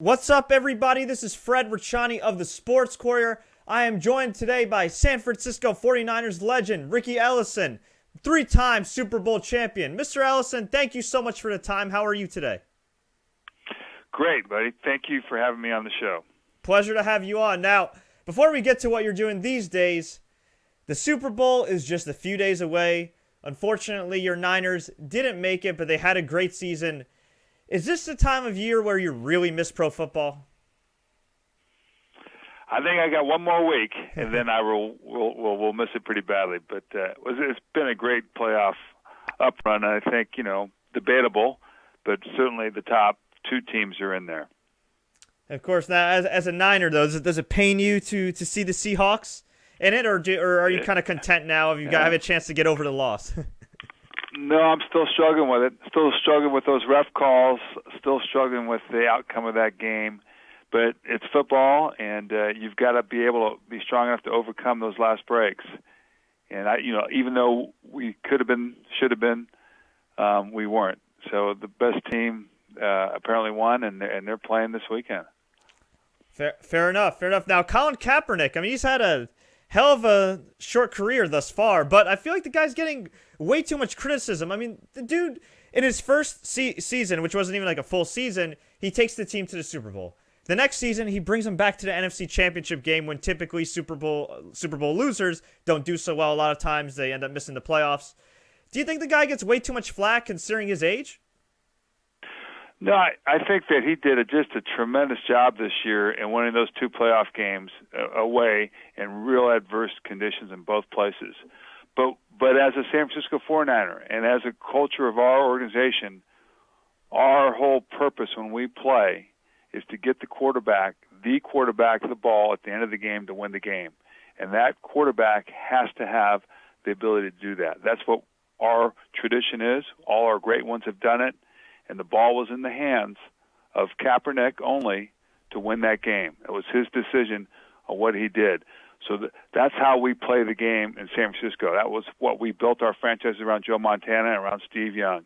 What's up, everybody? This is Fred Ricciani of the Sports Courier. I am joined today by San Francisco 49ers legend Riki Ellison, three-time Super Bowl champion. Mr. Ellison, thank you so much for the time. How are you today? Great, buddy. Thank you for having me on the show. Pleasure to have you on. Now, before we get to what you're doing these days, the Super Bowl is just a few days away. Unfortunately, your Niners didn't make it, but they had a great season. Is this the time of year where you really miss pro football? I think I got one more week, and then I will miss it pretty badly. But it's been a great playoff up run. I think, debatable, but certainly the top two teams are in there. Of course. Now, as a Niner, though, does it pain you to see the Seahawks in it, or are you kind of content now? Have you have a chance to get over the loss? No, I'm still struggling with it. Still struggling with those ref calls. Still struggling with the outcome of that game. But it's football, and you've got to be able to be strong enough to overcome those last breaks. And even though we could have been, should have been, we weren't. So the best team apparently won, and they're playing this weekend. Fair enough. Now, Colin Kaepernick, I mean, he's had a hell of a short career thus far, but I feel like the guy's getting way too much criticism. I mean, the dude, in his first season, which wasn't even like a full season, he takes the team to the Super Bowl. The next season, he brings them back to the NFC Championship game when typically Super Bowl losers don't do so well. A lot of times they end up missing the playoffs. Do you think the guy gets way too much flack considering his age? No, I think that he did just a tremendous job this year in winning those two playoff games away in real adverse conditions in both places. But as a San Francisco 49er and as a culture of our organization, our whole purpose when we play is to get the quarterback the ball at the end of the game to win the game. And that quarterback has to have the ability to do that. That's what our tradition is. All our great ones have done it. And the ball was in the hands of Kaepernick only to win that game. It was his decision on what he did. So that's how we play the game in San Francisco. That was what we built our franchise around Joe Montana and around Steve Young.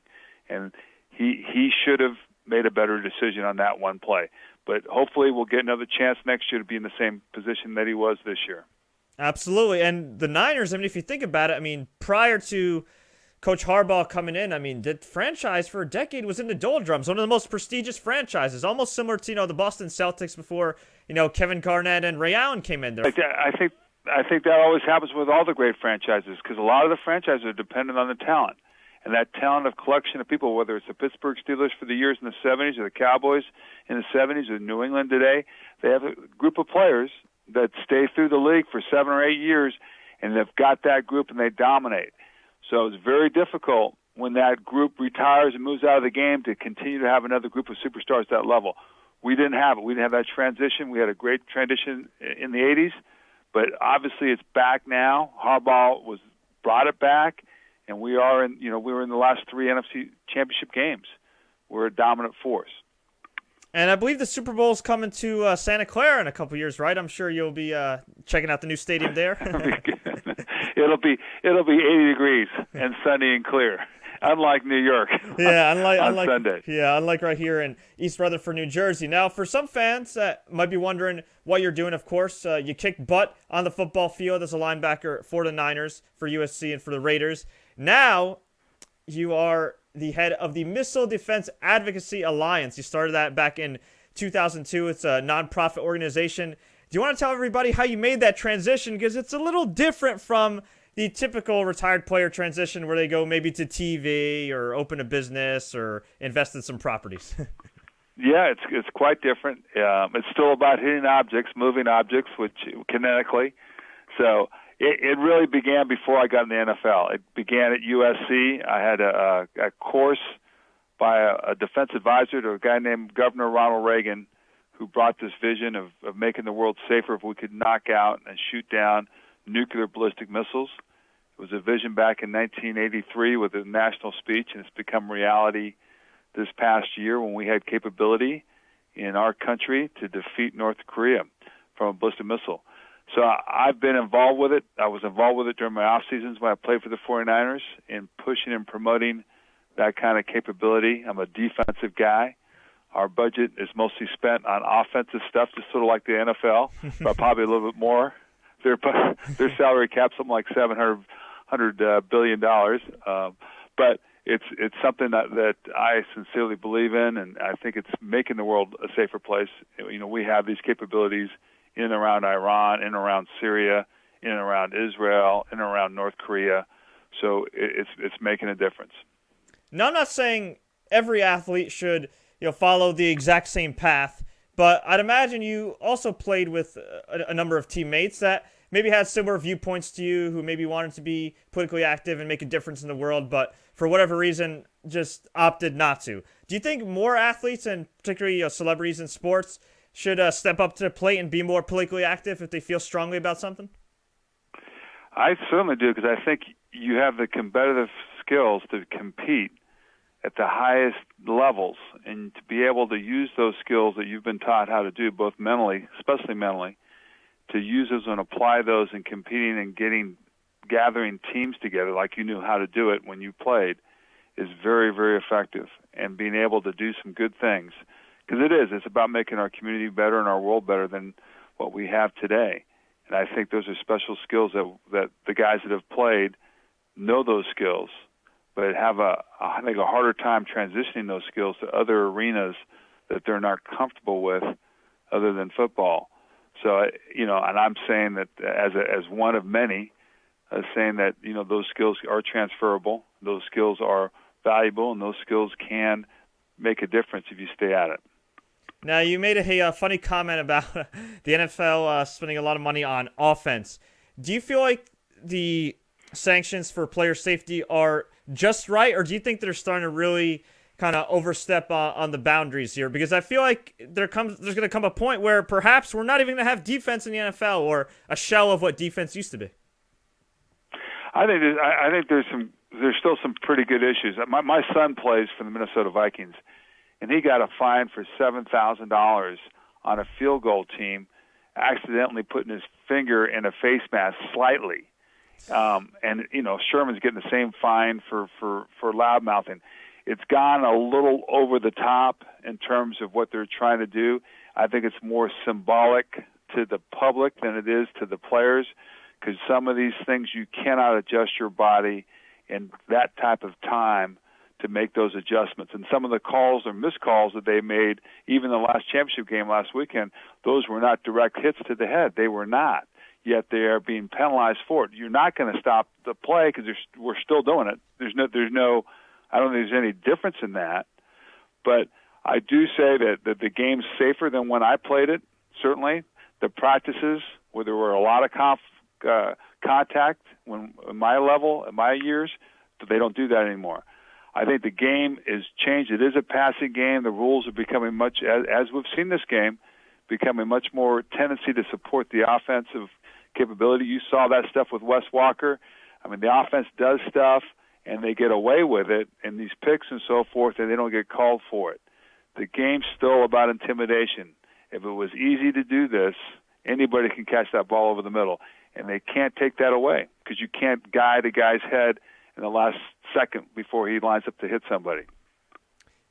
And he should have made a better decision on that one play. But hopefully we'll get another chance next year to be in the same position that he was this year. Absolutely. And the Niners, I mean, if you think about it, I mean, prior to Coach Harbaugh coming in, I mean, the franchise for a decade was in the doldrums, one of the most prestigious franchises, almost similar to, the Boston Celtics before, Kevin Garnett and Ray Allen came in there. I think that always happens with all the great franchises because a lot of the franchises are dependent on the talent. And that talent of collection of people, whether it's the Pittsburgh Steelers for the years in the 70s or the Cowboys in the 70s or New England today, they have a group of players that stay through the league for 7 or 8 years, and they've got that group and they dominate. So it's very difficult when that group retires and moves out of the game to continue to have another group of superstars at that level. We didn't have it. We didn't have that transition. We had a great transition in the 80s, but obviously it's back now. Harbaugh brought it back, and we were in the last 3 NFC championship games. We're a dominant force. And I believe the Super Bowl's coming to Santa Clara in a couple years, right? I'm sure you'll be checking out the new stadium there. It'll be 80 degrees and sunny and clear, unlike New York. Yeah, on Sunday. Yeah, unlike right here in East Rutherford, New Jersey. Now, for some fans that might be wondering what you're doing, of course, you kick butt on the football field as a linebacker for the Niners, for USC, and for the Raiders. Now, you are the head of the Missile Defense Advocacy Alliance. You started that back in 2002. It's a nonprofit organization. Do you want to tell everybody how you made that transition? Because it's a little different from the typical retired player transition where they go maybe to TV or open a business or invest in some properties. Yeah, it's quite different. It's still about hitting objects, moving objects, which kinetically. So it really began before I got in the NFL. It began at USC. I had a course by a defense advisor to a guy named Governor Ronald Reagan, who brought this vision of making the world safer if we could knock out and shoot down nuclear ballistic missiles. It was a vision back in 1983 with a national speech, and it's become reality this past year when we had capability in our country to defeat North Korea from a ballistic missile. So I've been involved with it. I was involved with it during my off seasons when I played for the 49ers in pushing and promoting that kind of capability. I'm a defensive guy. Our budget is mostly spent on offensive stuff, just sort of like the NFL, but probably a little bit more. Their salary cap something like $700 billion, but it's something that I sincerely believe in, and I think it's making the world a safer place. We have these capabilities in and around Iran, in and around Syria, in and around Israel, in and around North Korea. So it's making a difference. Now, I'm not saying every athlete should follow the exact same path, but I'd imagine you also played with a number of teammates that maybe had similar viewpoints to you, who maybe wanted to be politically active and make a difference in the world, but for whatever reason just opted not to. Do you think more athletes, and particularly celebrities in sports, should step up to the plate and be more politically active if they feel strongly about something? I certainly do, because I think you have the competitive skills to compete at the highest levels, and to be able to use those skills that you've been taught how to do, both mentally, especially mentally, to use those and apply those in competing and gathering teams together like you knew how to do it when you played, is very, very effective. And being able to do some good things, because it's about making our community better and our world better than what we have today. And I think those are special skills that the guys that have played know those skills, but have I think a harder time transitioning those skills to other arenas that they're not comfortable with other than football. So, and I'm saying that as one of many, saying that, those skills are transferable, those skills are valuable, and those skills can make a difference if you stay at it. Now, you made a funny comment about the NFL spending a lot of money on offense. Do you feel like the sanctions for player safety are just right, or do you think they're starting to really kind of overstep on the boundaries here? Because I feel like there's going to come a point where perhaps we're not even going to have defense in the NFL, or a shell of what defense used to be. I think there's still some pretty good issues. My son plays for the Minnesota Vikings, and he got a fine for $7,000 on a field goal team, accidentally putting his finger in a face mask slightly. And Sherman's getting the same fine for loudmouthing. It's gone a little over the top in terms of what they're trying to do. I think it's more symbolic to the public than it is to the players, because some of these things you cannot adjust your body in that type of time to make those adjustments. And some of the calls or missed calls that they made, even the last championship game last weekend, those were not direct hits to the head. They were not. Yet they are being penalized for it. You're not going to stop the play because we're still doing it. There's no. I don't think there's any difference in that. But I do say that the game's safer than when I played it. Certainly, the practices where there were a lot of contact when at my level, at my years, but they don't do that anymore. I think the game is changed. It is a passing game. The rules are becoming much, as we've seen this game, becoming much more tendency to support the offensive capability. You saw that stuff with Wes Walker. I mean, the offense does stuff, and they get away with it in these picks and so forth, and they don't get called for it. The game's still about intimidation. If it was easy to do this, anybody can catch that ball over the middle, and they can't take that away because you can't guide a guy's head in the last second before he lines up to hit somebody.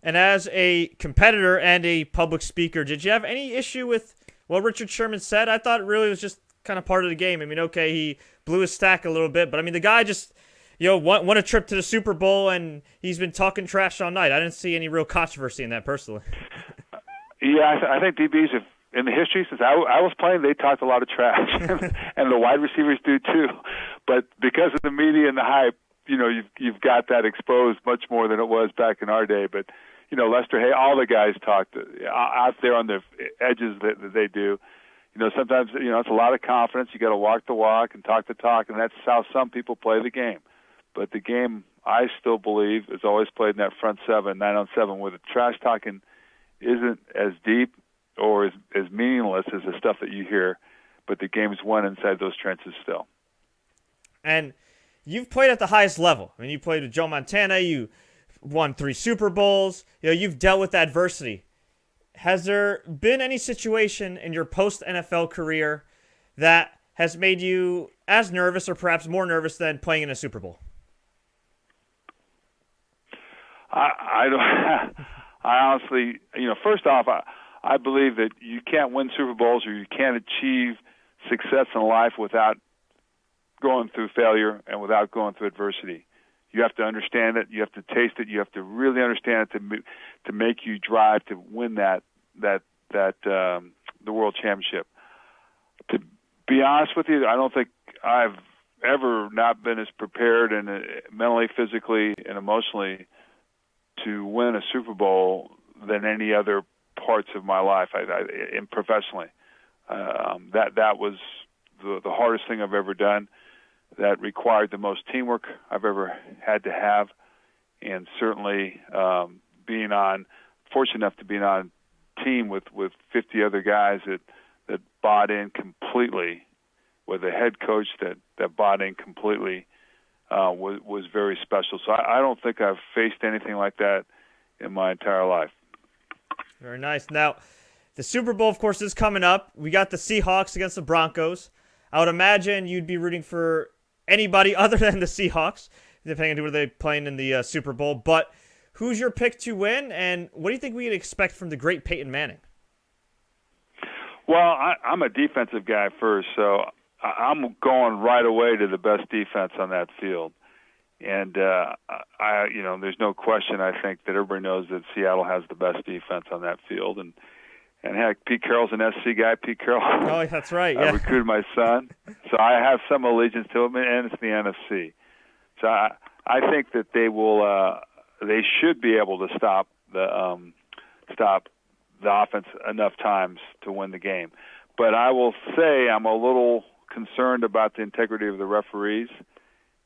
And as a competitor and a public speaker, did you have any issue with what Richard Sherman said? I thought it really was just kind of part of the game. I mean, okay, he blew his stack a little bit, but I mean, the guy just, won a trip to the Super Bowl, and he's been talking trash all night. I didn't see any real controversy in that personally. Yeah, I think DBs have, in the history since I was playing, they talked a lot of trash, and the wide receivers do too. But because of the media and the hype, you've got that exposed much more than it was back in our day. But Lester, hey, all the guys talked out there on the edges that they do. Sometimes it's a lot of confidence. You got to walk the walk and talk the talk, and that's how some people play the game. But the game, I still believe, is always played in that front 7, 9-on-7, where the trash talking isn't as deep or as meaningless as the stuff that you hear, but the game's won inside those trenches still. And you've played at the highest level. I mean, you played with Joe Montana. You won 3 Super Bowls. You've dealt with adversity. Has there been any situation in your post-NFL career that has made you as nervous or perhaps more nervous than playing in a Super Bowl? I honestly, first off, I believe that you can't win Super Bowls or you can't achieve success in life without going through failure and without going through adversity. You have to understand it. You have to taste it. You have to really understand it to make you drive to win the world championship. To be honest with you, I don't think I've ever not been as prepared and mentally, physically, and emotionally to win a Super Bowl than any other parts of my life, and professionally. That was the hardest thing I've ever done. That required the most teamwork I've ever had to have, and certainly fortunate enough to be on a team with 50 other guys that bought in completely, with a head coach that bought in completely, was very special. So I don't think I've faced anything like that in my entire life. Very nice. Now, the Super Bowl, of course, is coming up. We got the Seahawks against the Broncos. I would imagine you'd be rooting for anybody other than the Seahawks, depending on who they're playing in the Super Bowl. But who's your pick to win, and what do you think we could expect from the great Peyton Manning? Well, I'm a defensive guy first, so I'm going right away to the best defense on that field. And, there's no question, I think, that everybody knows that Seattle has the best defense on that field. And heck, Pete Carroll's an SC guy. Pete Carroll. Oh, that's right. Yeah. Recruited my son, so I have some allegiance to him, and it's the NFC. So I think that they should be able to stop the offense enough times to win the game. But I will say I'm a little concerned about the integrity of the referees,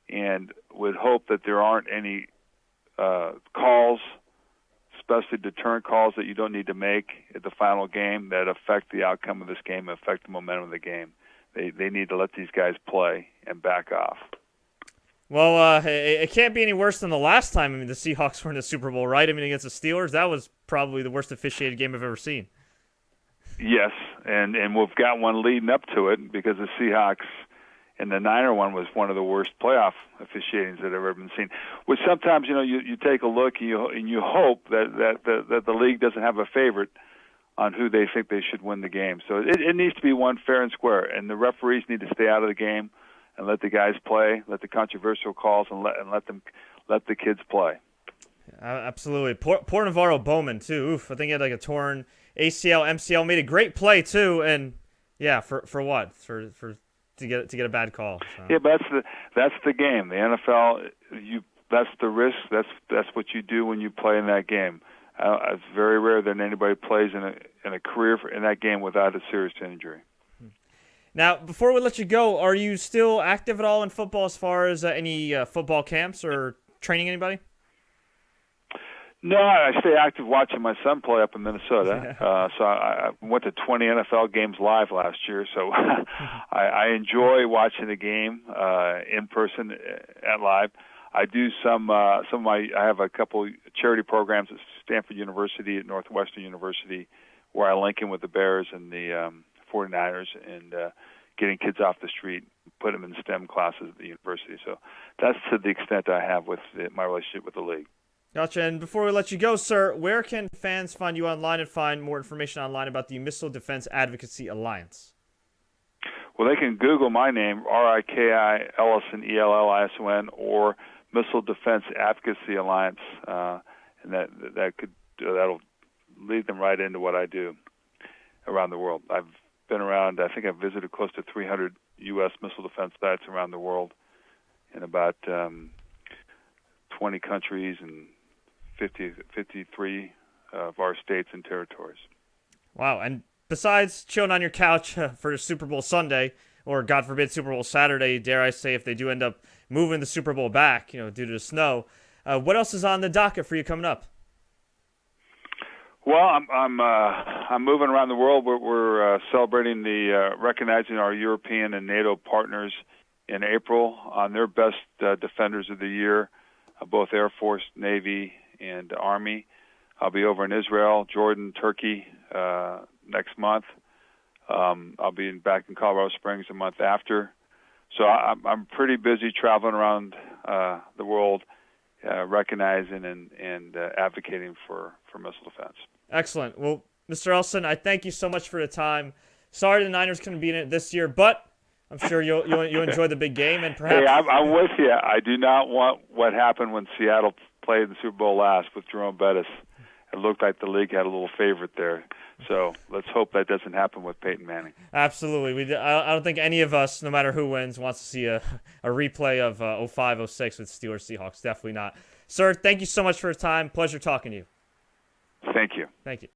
and would hope that there aren't any calls, especially deterrent calls that you don't need to make at the final game that affect the outcome of this game, affect the momentum of the game. They need to let these guys play and back off. Well, it can't be any worse than the last time. I mean, the Seahawks were in the Super Bowl, right? I mean, against the Steelers, that was probably the worst officiated game I've ever seen. Yes, and we've got one leading up to it because the Seahawks and the Niner one was one of the worst playoff officiatings that have ever been seen. Which sometimes, you take a look and you hope that the league doesn't have a favorite on who they think they should win the game. So it needs to be one fair and square, and the referees need to stay out of the game and let the guys play, let the controversial calls, and let the kids play. Absolutely. Poor Navarro Bowman too. Oof, I think he had like a torn ACL, MCL. Made a great play too, and yeah, for what? For to get a bad call. So. Yeah, but that's the game. The NFL, that's the risk. That's what you do when you play in that game. It's very rare that anybody plays in a career in that game without a serious injury. Now, before we let you go, are you still active at all in football as far as any football camps or training anybody? No, I stay active watching my son play up in Minnesota. So I went to 20 NFL games live last year. So I enjoy watching the game in person at live. I do I have a couple charity programs at Stanford University, at Northwestern University, where I link in with the Bears and the 49ers and getting kids off the street, put them in STEM classes at the university. So that's to the extent I have with my relationship with the league. Gotcha. And before we let you go, sir, where can fans find you online and find more information online about the Missile Defense Advocacy Alliance? Well, they can Google my name, Riki Ellison, Ellison, or Missile Defense Advocacy Alliance, and that'll lead them right into what I do around the world. I've been around. I think I've visited close to 300 U.S. missile defense sites around the world in about 20 countries and 53 of our states and territories. Wow. And besides chilling on your couch for Super Bowl Sunday, or God forbid Super Bowl Saturday, dare I say, if they do end up moving the Super Bowl back, due to the snow, what else is on the docket for you coming up? Well, I'm moving around the world. We're celebrating recognizing our European and NATO partners in April on their best defenders of the year, both Air Force, Navy, and Army. I'll be over in Israel, Jordan, Turkey next month. I'll be back in Colorado Springs a month after. So I'm pretty busy traveling around the world recognizing and advocating for missile defense. Excellent. Well, Mr. Ellison, I thank you so much for the time. Sorry the Niners couldn't be in it this year, but I'm sure you'll enjoy the big game, and perhaps. Hey, I'm with you. I do not want what happened when Seattle played in the Super Bowl last with Jerome Bettis. It looked like the league had a little favorite there. So let's hope that doesn't happen with Peyton Manning. Absolutely. I don't think any of us, no matter who wins, wants to see a replay of 05-06 with Steelers-Seahawks. Definitely not. Sir, thank you so much for your time. Pleasure talking to you. Thank you. Thank you.